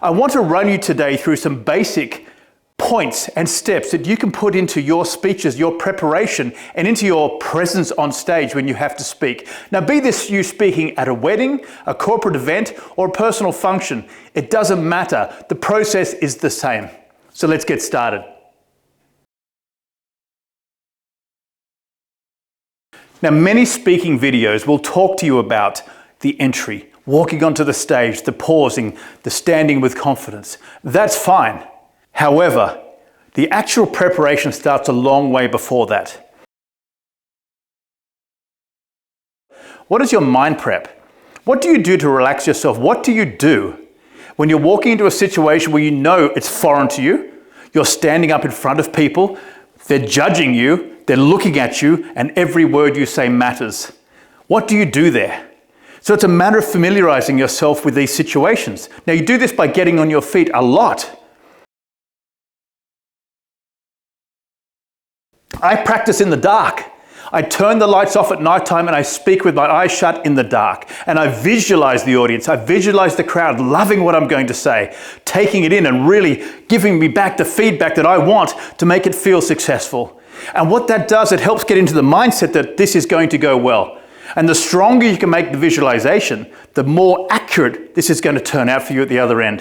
I want to run you today through some basic points and steps that you can put into your speeches, your preparation, and into your presence on stage when you have to speak. Now, be this you speaking at a wedding, a corporate event, or a personal function, it doesn't matter. The process is the same. So let's get started. Now, many speaking videos will talk to you about the entry, walking onto the stage, the pausing, the standing with confidence. That's fine. However, the actual preparation starts a long way before that. What is your mind prep? What do you do to relax yourself? What do you do when you're walking into a situation where you know it's foreign to you? You're standing up in front of people, they're judging you, they're looking at you, and every word you say matters. What do you do there? So it's a matter of familiarizing yourself with these situations. Now, you do this by getting on your feet a lot. I practice in the dark. I turn the lights off at nighttime and I speak with my eyes shut in the dark. And I visualize the audience. I visualize the crowd loving what I'm going to say, taking it in and really giving me back the feedback that I want to make it feel successful. And what that does, it helps get into the mindset that this is going to go well. And the stronger you can make the visualization, the more accurate this is going to turn out for you at the other end.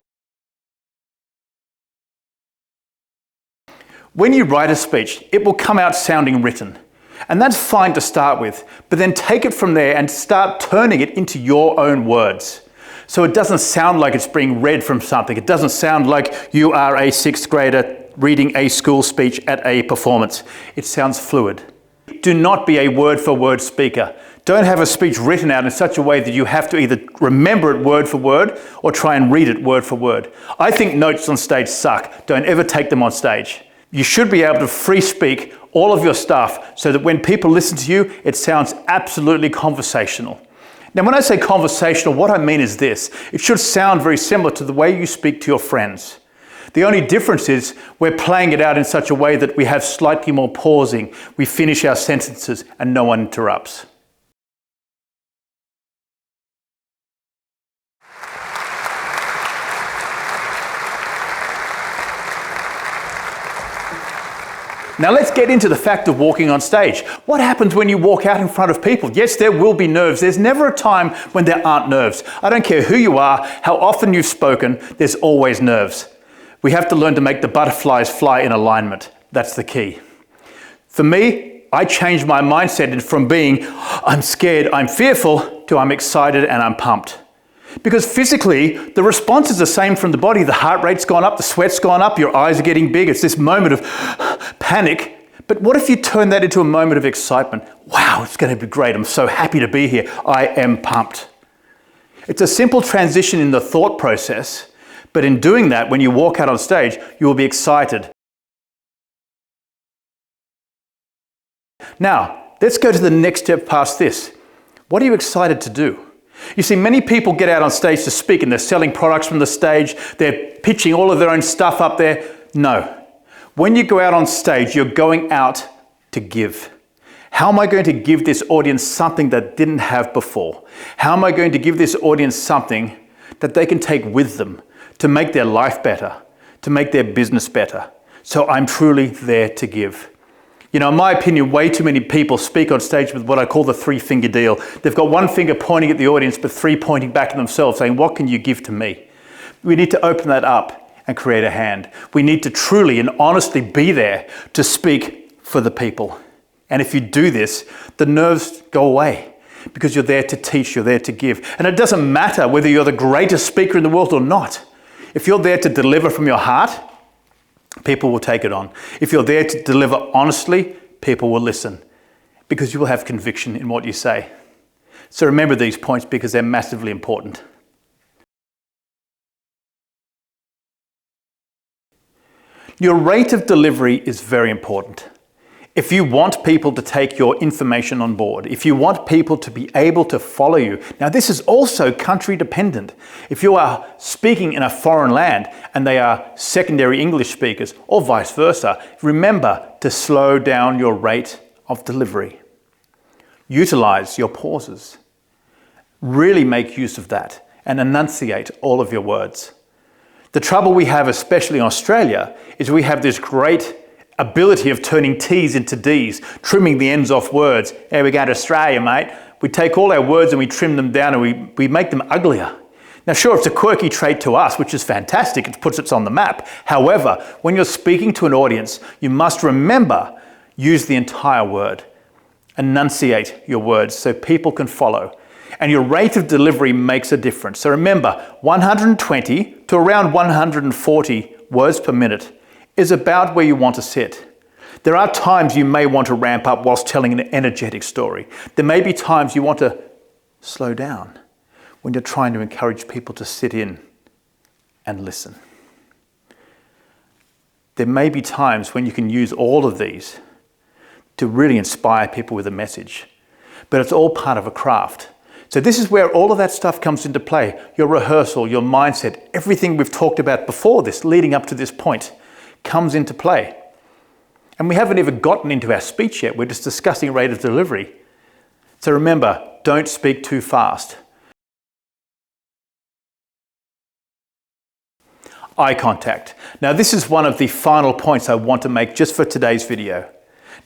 When you write a speech, it will come out sounding written. And that's fine to start with, but then take it from there and start turning it into your own words. So it doesn't sound like it's being read from something. It doesn't sound like you are a sixth grader reading a school speech at a performance. It sounds fluid. Do not be a word-for-word speaker. Don't have a speech written out in such a way that you have to either remember it word for word or try and read it word for word. I think notes on stage suck. Don't ever take them on stage. You should be able to free speak all of your stuff so that when people listen to you, it sounds absolutely conversational. Now, when I say conversational, what I mean is this. It should sound very similar to the way you speak to your friends. The only difference is we're playing it out in such a way that we have slightly more pausing. We finish our sentences and no one interrupts. Now let's get into the fact of walking on stage. What happens when you walk out in front of people? Yes, there will be nerves. There's never a time when there aren't nerves. I don't care who you are, how often you've spoken, there's always nerves. We have to learn to make the butterflies fly in alignment. That's the key. For me, I changed my mindset from being, I'm scared, I'm fearful, to I'm excited and I'm pumped. Because physically, the response is the same from the body. The heart rate's gone up, the sweat's gone up, your eyes are getting big. It's this moment of panic. But what if you turn that into a moment of excitement? Wow, it's going to be great. I'm so happy to be here. I am pumped. It's a simple transition in the thought process. But in doing that, when you walk out on stage, you will be excited. Now, let's go to the next step past this. What are you excited to do? You see, many people get out on stage to speak and they're selling products from the stage, they're pitching all of their own stuff up there. No. When you go out on stage, you're going out to give. How am I going to give this audience something that didn't have before? How am I going to give this audience something that they can take with them to make their life better, to make their business better? So I'm truly there to give. You know, in my opinion, way too many people speak on stage with what I call the three-finger deal. They've got one finger pointing at the audience, but three pointing back at themselves, saying, what can you give to me? We need to open that up and create a hand. We need to truly and honestly be there to speak for the people. And if you do this, the nerves go away because you're there to teach, you're there to give. And it doesn't matter whether you're the greatest speaker in the world or not. If you're there to deliver from your heart, people will take it on. If you're there to deliver honestly, people will listen because you will have conviction in what you say. So remember these points because they're massively important. Your rate of delivery is very important. If you want people to take your information on board, if you want people to be able to follow you, now this is also country dependent. If you are speaking in a foreign land and they are secondary English speakers or vice versa, remember to slow down your rate of delivery. Utilize your pauses. Really make use of that and enunciate all of your words. The trouble we have, especially in Australia, is we have this great ability of turning T's into D's, trimming the ends off words. Here we go to Australia, mate. We take all our words and we trim them down and we make them uglier. Now, sure, it's a quirky trait to us, which is fantastic. It puts us on the map. However, when you're speaking to an audience, you must remember, use the entire word. Enunciate your words so people can follow. And your rate of delivery makes a difference. So remember, 120 to around 140 words per minute is about where you want to sit. There are times you may want to ramp up whilst telling an energetic story. There may be times you want to slow down when you're trying to encourage people to sit in and listen. There may be times when you can use all of these to really inspire people with a message, but it's all part of a craft. So this is where all of that stuff comes into play. Your rehearsal, your mindset, everything we've talked about before this, leading up to this point, comes into play. And we haven't even gotten into our speech yet. We're just discussing rate of delivery. So remember, don't speak too fast. Eye contact. Now this is one of the final points I want to make just for today's video.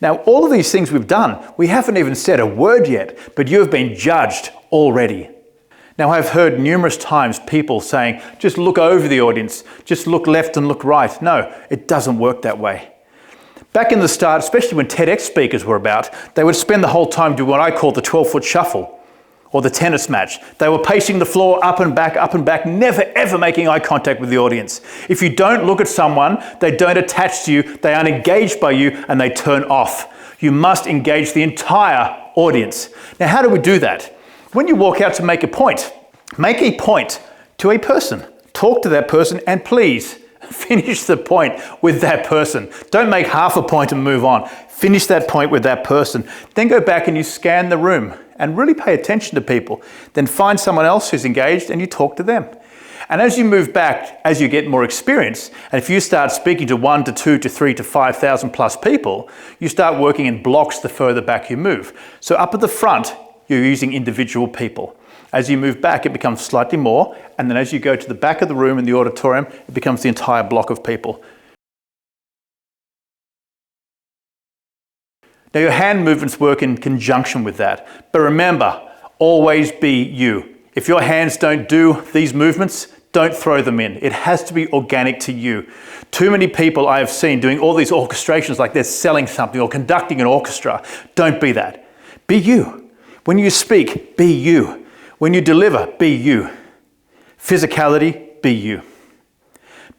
Now all of these things we've done, we haven't even said a word yet, but you have been judged already. Now I've heard numerous times people saying, just look over the audience, just look left and look right. No, it doesn't work that way. Back in the start, especially when TEDx speakers were about, they would spend the whole time doing what I call the 12-foot shuffle or the tennis match. They were pacing the floor up and back, never ever making eye contact with the audience. If you don't look at someone, they don't attach to you, they aren't engaged by you, and they turn off. You must engage the entire audience. Now, how do we do that? When you walk out to make a point to a person. Talk to that person and please finish the point with that person. Don't make half a point and move on. Finish that point with that person. Then go back and you scan the room and really pay attention to people. Then find someone else who's engaged and you talk to them. And as you move back, as you get more experience, and if you start speaking to 1 to 2 to 3 to 5,000 plus people, you start working in blocks the further back you move. So up at the front, you're using individual people. As you move back, it becomes slightly more, and then as you go to the back of the room in the auditorium, it becomes the entire block of people. Now your hand movements work in conjunction with that, but remember, always be you. If your hands don't do these movements, don't throw them in. It has to be organic to you. Too many people I have seen doing all these orchestrations like they're selling something or conducting an orchestra. Don't be that. Be you. When you speak, be you. When you deliver, be you. Physicality, be you.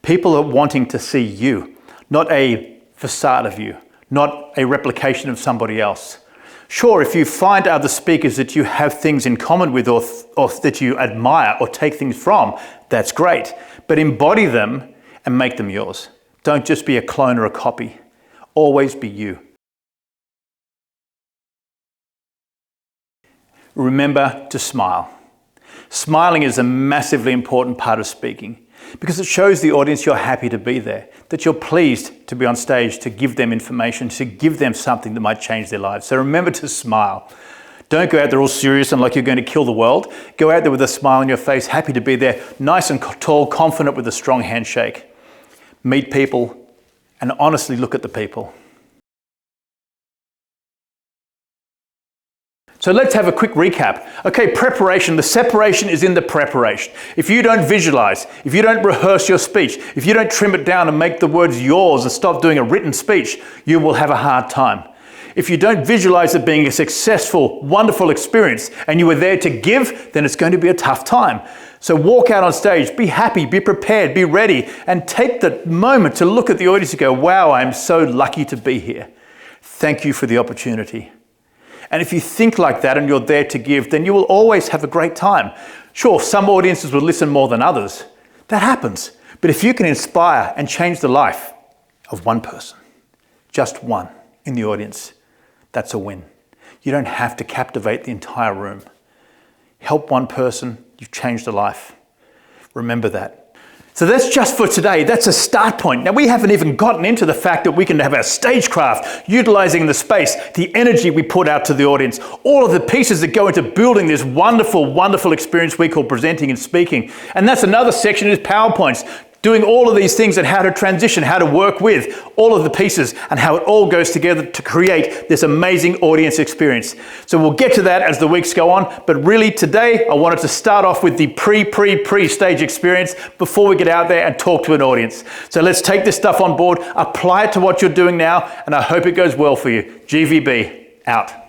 People are wanting to see you, not a facade of you, not a replication of somebody else. Sure, if you find other speakers that you have things in common with or that you admire or take things from, that's great. But embody them and make them yours. Don't just be a clone or a copy. Always be you. Remember to smile. Smiling is a massively important part of speaking because it shows the audience you're happy to be there, that you're pleased to be on stage, to give them information, to give them something that might change their lives. So remember to smile. Don't go out there all serious and like you're going to kill the world. Go out there with a smile on your face, happy to be there, nice and tall, confident with a strong handshake. Meet people and honestly look at the people. So let's have a quick recap. Okay, preparation. The separation is in the preparation. If you don't visualize, if you don't rehearse your speech, if you don't trim it down and make the words yours and stop doing a written speech, you will have a hard time. If you don't visualize it being a successful, wonderful experience and you were there to give, then it's going to be a tough time. So walk out on stage, be happy, be prepared, be ready, and take the moment to look at the audience and go, wow, I'm so lucky to be here. Thank you for the opportunity. And if you think like that and you're there to give, then you will always have a great time. Sure, some audiences will listen more than others. That happens. But if you can inspire and change the life of one person, just one in the audience, that's a win. You don't have to captivate the entire room. Help one person, you've changed a life. Remember that. So that's just for today. That's a start point. Now we haven't even gotten into the fact that we can have our stagecraft, utilizing the space, the energy we put out to the audience, all of the pieces that go into building this wonderful, wonderful experience we call presenting and speaking. And that's another section is PowerPoints. doing all of these things and how to transition, how to work with all of the pieces and how it all goes together to create this amazing audience experience. So we'll get to that as the weeks go on, but really today I wanted to start off with the pre-stage experience before we get out there and talk to an audience. So let's take this stuff on board, apply it to what you're doing now, and I hope it goes well for you. GVB, out.